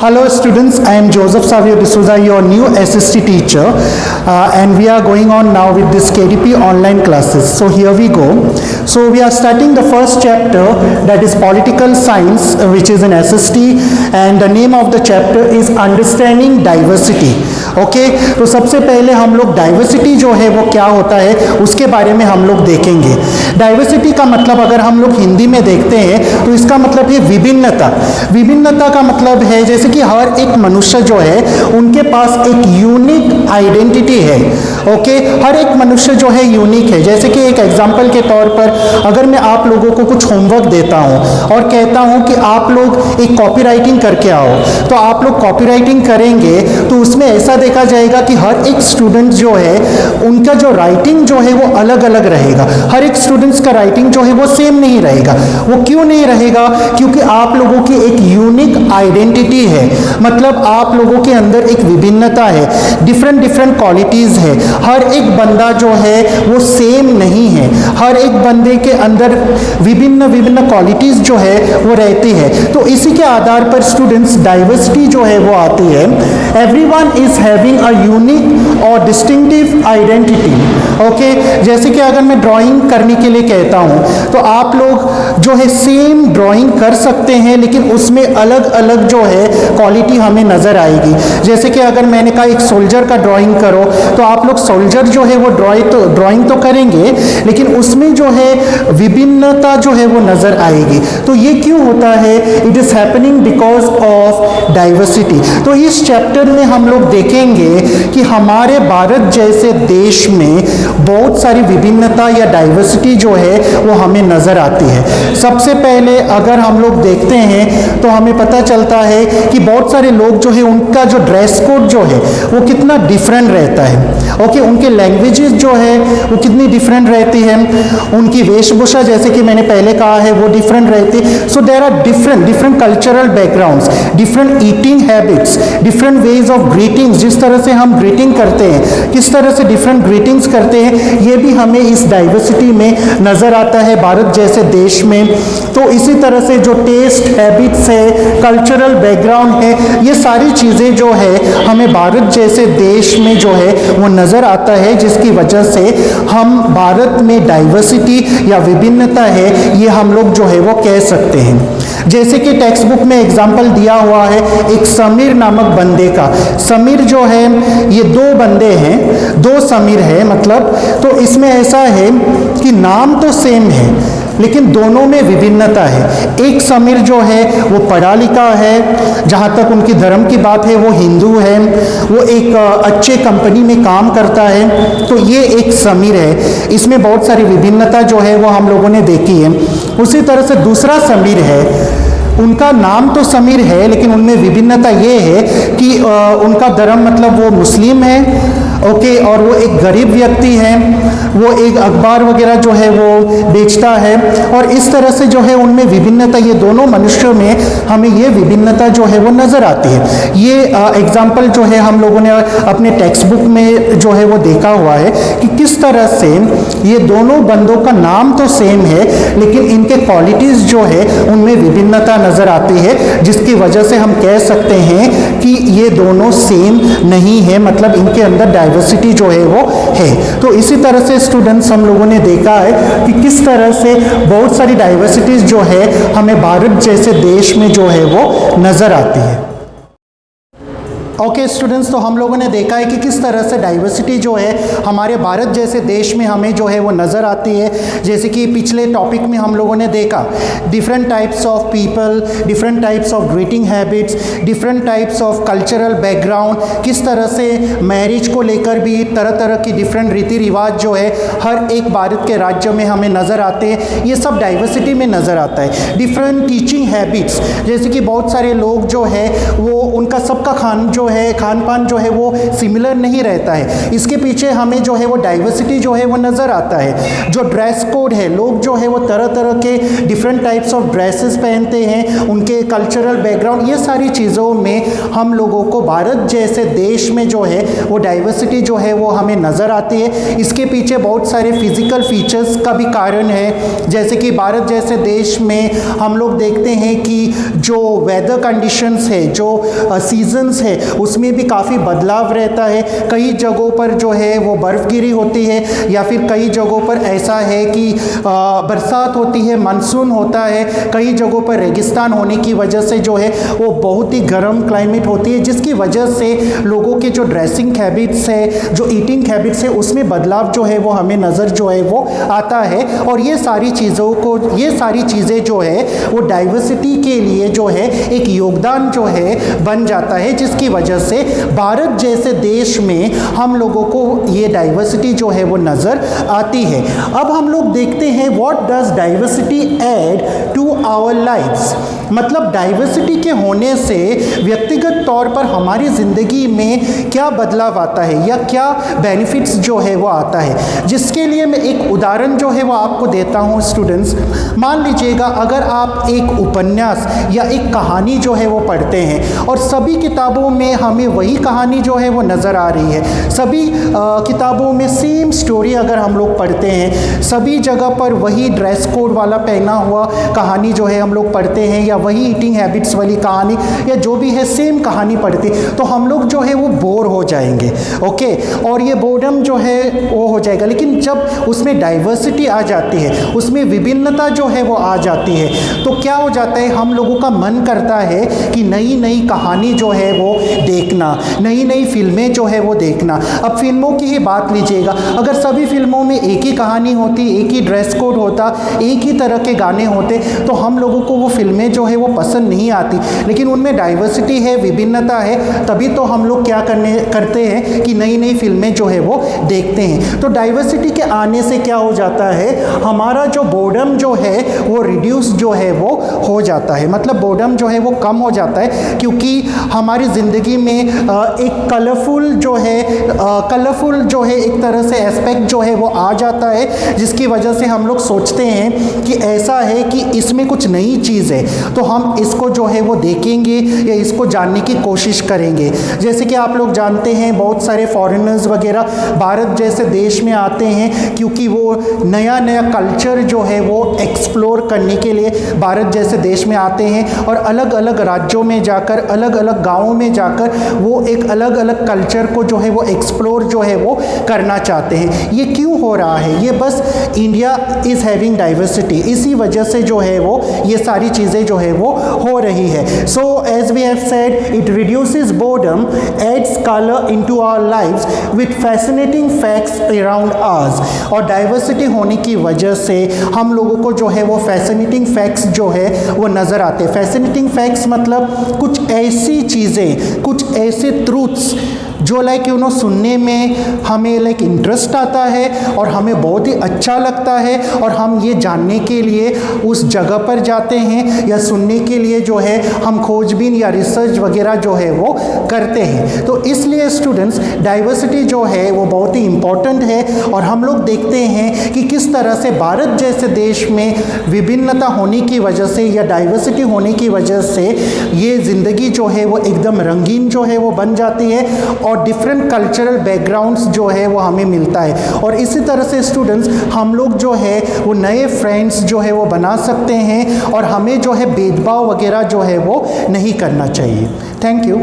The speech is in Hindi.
Hello students, I am Joseph Savio D'Souza, your new SST teacher, and we are going on now with this KDP online classes. So here we go. So we are starting the first chapter, that is political science, which is in SST, and the name of the chapter is understanding diversity. Okay तो सबसे पहले हम लोग डाइवर्सिटी जो है वो क्या होता है उसके बारे में हम लोग देखेंगे। डाइवर्सिटी का मतलब अगर हम लोग हिंदी में देखते हैं तो इसका मतलब है विभिन्नता। विभिन्नता का मतलब है जैसे कि हर एक मनुष्य जो है उनके पास एक यूनिक आइडेंटिटी है। ओके हर एक मनुष्य जो है यूनिक है। जैसे कि एक एग्जांपल के तौर पर अगर मैं आप लोगों को कुछ होमवर्क देता हूं और कहता हूं कि आप लोग एक कॉपी राइटिंग करके आओ, तो आप लोग कॉपी राइटिंग करेंगे तो उसमें ऐसा देखा जाएगा कि हर एक स्टूडेंट जो है उनका जो राइटिंग जो है वो अलग अलग रहेगा। हर एक स्टूडेंट्स का राइटिंग जो है वो सेम नहीं रहेगा। वो क्यों नहीं रहेगा? क्योंकि आप लोगों की एक यूनिक आइडेंटिटी है, मतलब आप लोगों के अंदर एक विभिन्नता है, डिफरेंट डिफरेंट क्वालिटीज़ है। हर एक बंदा जो है वो सेम नहीं है। हर एक बंदे के अंदर विभिन्न विभिन्न क्वालिटीज़ जो है वो रहती है। तो इसी के आधार पर स्टूडेंट्स डाइवर्सिटी जो है वो आती है। Everyone is having a unique और डिस्टिंक्टिव आइडेंटिटी। ओके जैसे कि अगर मैं ड्राइंग करने के लिए कहता हूँ तो आप लोग जो है सेम ड्राइंग कर सकते हैं, लेकिन उसमें अलग अलग जो है क्वालिटी हमें नज़र आएगी। जैसे कि अगर मैंने कहा एक सोल्जर का ड्राइंग करो तो आप लोग सोल्जर जो है वो ड्राइंग तो करेंगे, लेकिन उसमें जो है विभिन्नता जो है वो नज़र आएगी। तो ये क्यों होता है? It is happening because of diversity. तो इस चैप्टर में हम लोग देखेंगे कि हमारे भारत जैसे देश में बहुत सारी विभिन्नता या डाइवर्सिटी जो है वो हमें नज़र आती है। सबसे पहले अगर हम लोग देखते हैं तो हमें पता चलता है कि बहुत सारे लोग जो है उनका जो ड्रेस कोड जो है वो कितना डिफरेंट रहता है। ओके उनके लैंग्वेजेस जो है वो कितनी डिफरेंट रहती है, उनकी वेशभूषा जैसे कि मैंने पहले कहा है वो डिफरेंट रहती है। So there are different cultural backgrounds, different eating habits, different ways of greetings, जिस तरह से हम ग्रीटिंग करते हैं, किस तरह से डिफरेंट ग्रीटिंग्स करते हैं, ये भी हमें इस डाइवर्सिटी में नज़र आता है भारत जैसे देश में। तो इसी तरह से जो टेस्ट हैबिट्स है, कल्चरल बैकग्राउंड है, ये सारी चीज़ें जो है हमें भारत जैसे देश में जो है वो नज़र आता है, जिसकी वजह से हम भारत में डाइवर्सिटी या विभिन्नता है ये हम लोग जो है वो कह सकते हैं। जैसे कि टेक्स्ट बुक में एग्जाम्पल दिया हुआ है एक समीर नामक बंदे का। समीर जो है ये दो बंदे हैं, दो समीर है मतलब। तो इसमें ऐसा है कि नाम तो सेम है लेकिन दोनों में विभिन्नता है। एक समीर जो है वो पढ़ा लिखा है, जहाँ तक उनकी धर्म की बात है वो हिंदू है, वो एक अच्छे कंपनी में काम करता है। तो ये एक समीर है, इसमें बहुत सारी विभिन्नता जो है वो हम लोगों ने देखी है। उसी तरह से दूसरा समीर है, उनका नाम तो समीर है लेकिन उनमें विभिन्नता ये है कि उनका धर्म मतलब वो मुस्लिम है। ओके और वो एक गरीब व्यक्ति है, वो एक अखबार वगैरह जो है वो बेचता है। और इस तरह से जो है उनमें विभिन्नता, ये दोनों मनुष्यों में हमें ये विभिन्नता जो है वो नज़र आती है। ये एग्जाम्पल जो है हम लोगों ने अपने टेक्स्ट बुक में जो है वो देखा हुआ है कि किस तरह से ये दोनों बंदों का नाम तो सेम है लेकिन इनके क्वालिटीज़ जो है उनमें विभिन्नता नज़र आती है, जिसकी वजह से हम कह सकते हैं कि ये दोनों सेम नहीं है, मतलब इनके अंदर डाइवर्सिटी जो है वो है। तो इसी तरह से स्टूडेंट्स हम लोगों ने देखा है कि किस तरह से बहुत सारी डाइवर्सिटीज़ जो है हमें भारत जैसे देश में जो है वो नज़र आती है। ओके स्टूडेंट्स, तो हम लोगों ने देखा है कि किस तरह से डाइवर्सिटी जो है हमारे भारत जैसे देश में हमें जो है वो नज़र आती है। जैसे कि पिछले टॉपिक में हम लोगों ने देखा different types of people, different types of greeting habits, different types of cultural background, किस तरह से मैरिज को लेकर भी तरह तरह की डिफरेंट रीति रिवाज जो है हर एक भारत के राज्य में हमें नज़र आते हैं। ये सब डाइवर्सिटी में नज़र आता है। डिफरेंट टीचिंग हैबिट्स, जैसे कि बहुत सारे लोग जो है वो उनका सबका खान पान जो है वो सिमिलर नहीं रहता है। इसके पीछे हमें जो है वो डाइवर्सिटी जो है वो नज़र आता है। जो ड्रेस कोड है, लोग जो है वो तरह तरह के डिफरेंट टाइप्स ऑफ ड्रेसेस पहनते हैं, उनके कल्चरल बैकग्राउंड, ये सारी चीज़ों में हम लोगों को भारत जैसे देश में जो है वो डाइवर्सिटी जो है वो हमें नज़र आती है। इसके पीछे बहुत सारे फिजिकल फीचर्स का भी कारण है, जैसे कि भारत जैसे देश में हम लोग देखते हैं कि जो वेदर कंडीशंस है, जो सीजन्स है, उसमें भी काफ़ी बदलाव रहता है। कई जगहों पर जो है वो बर्फ़गिरी होती है, या फिर कई जगहों पर ऐसा है कि बरसात होती है, मानसून होता है। कई जगहों पर रेगिस्तान होने की वजह से जो है वो बहुत ही गर्म क्लाइमेट होती है, जिसकी वजह से लोगों के जो ड्रेसिंग हैबिट्स है, जो ईटिंग हैबिट्स है, उसमें बदलाव जो है वो हमें नज़र जो है वो आता है। और ये सारी चीज़ें जो है वो डाइवर्सिटी के लिए जो है एक योगदान जो है बन जाता है, जिसकी वजह से भारत जैसे देश में हम लोगों को ये डाइवर्सिटी जो है वो नज़र आती है। अब हम लोग देखते हैं what does diversity add to our lifes, मतलब डाइवर्सिटी के होने से व्यक्तिगत तौर पर हमारी ज़िंदगी में क्या बदलाव आता है या क्या बेनिफिट्स जो है वो आता है। जिसके लिए मैं एक उदाहरण जो है वो आपको देता हूँ स्टूडेंट्स। मान लीजिएगा अगर आप एक उपन्यास या एक कहानी जो है वो पढ़ते हैं और सभी किताबों में हमें वही कहानी जो है वो नज़र आ रही है, सभी किताबों में सेम स्टोरी अगर हम लोग पढ़ते हैं, सभी जगह पर वही ड्रेस कोड वाला पहना हुआ कहानी जो है हम लोग पढ़ते हैं, या वही ईटिंग हैबिट्स वाली कहानी, या जो भी है सेम कहानी पढ़ते, तो हम लोग जो है वो बोर हो जाएंगे। ओके, और ये बोर्डम जो है वो हो जाएगा। लेकिन जब उसमें डाइवर्सिटी आ जाती है, उसमें विभिन्नता जो है वो आ जाती है, तो क्या हो जाता है, हम लोगों का मन करता है कि नई नई कहानी जो है वो देखना, नई नई फिल्में जो है वो देखना। अब फिल्मों की ही बात लीजिएगा, अगर सभी फिल्मों में एक ही कहानी होती, एक ही ड्रेस कोड होता, एक ही तरह के गाने होते, तो हम लोगों को वो फिल्में जो है वो पसंद नहीं आती। लेकिन उनमें डाइवर्सिटी है, विभिन्नता है, तभी तो हम लोग क्या करते हैं कि नई नई फिल्में जो है वो देखते हैं। तो डाइवर्सिटी के आने से क्या हो जाता है, हमारा जो बोर्डम जो है वो रिड्यूस जो है वो हो जाता है, मतलब बोर्डम जो है वो कम हो जाता है, क्योंकि हमारी ज़िंदगी में एक कलरफुल जो है एक तरह से एस्पेक्ट जो है वो आ जाता है, जिसकी वजह से हम लोग सोचते हैं कि ऐसा है कि इसमें कुछ नई चीज़ है, तो हम इसको जो है वो देखेंगे या इसको जानने की कोशिश करेंगे। जैसे कि आप लोग जानते हैं बहुत सारे फॉरेनर्स वगैरह भारत जैसे देश में आते हैं, क्योंकि वो नया नया कल्चर जो है वो एक्सप्लोर करने के लिए भारत जैसे देश में आते हैं, और अलग अलग राज्यों में जाकर, अलग अलग गाँवों में जाकर वो एक अलग अलग कल्चर को जो है वो एक्सप्लोर जो है वो करना चाहते हैं। ये क्यों हो रहा है, ये बस इंडिया इज़ हैविंग डाइवर्सिटी, इसी वजह से जो है वो ये सारी चीज़ें जो है वो हो रही है। So as we have said, it reduces boredom, adds colour into our lives with fascinating facts around us. और डाइवर्सिटी होने की वजह से हम लोगों को जो है वो फैसिनेटिंग फैक्ट्स जो है वो नज़र आते हैं। फैसिनेटिंग फैक्ट्स मतलब कुछ ऐसी चीज़ें, कुछ ऐसे ट्रूथ्स जो सुनने में हमें इंटरेस्ट आता है और हमें बहुत ही अच्छा लगता है, और हम ये जानने के लिए उस जगह पर जाते हैं, या सुनने के लिए जो है हम खोजबीन या रिसर्च वगैरह जो है वो करते हैं। तो इसलिए स्टूडेंट्स, डाइवर्सिटी जो है वो बहुत ही इम्पॉर्टेंट है, और हम लोग देखते हैं कि किस तरह से भारत जैसे देश में विभिन्नता होने की वजह से या डाइवर्सिटी होने की वजह से ये ज़िंदगी जो है वो एकदम रंगीन जो है वो बन जाती है, और डिफरेंट कल्चरल बैकग्राउंड्स जो है वो हमें मिलता है। और इसी तरह से स्टूडेंट्स, हम लोग जो है वो नए फ्रेंड्स जो है वो बना सकते हैं, और हमें जो है भेदभाव वगैरह जो है वो नहीं करना चाहिए। Thank you.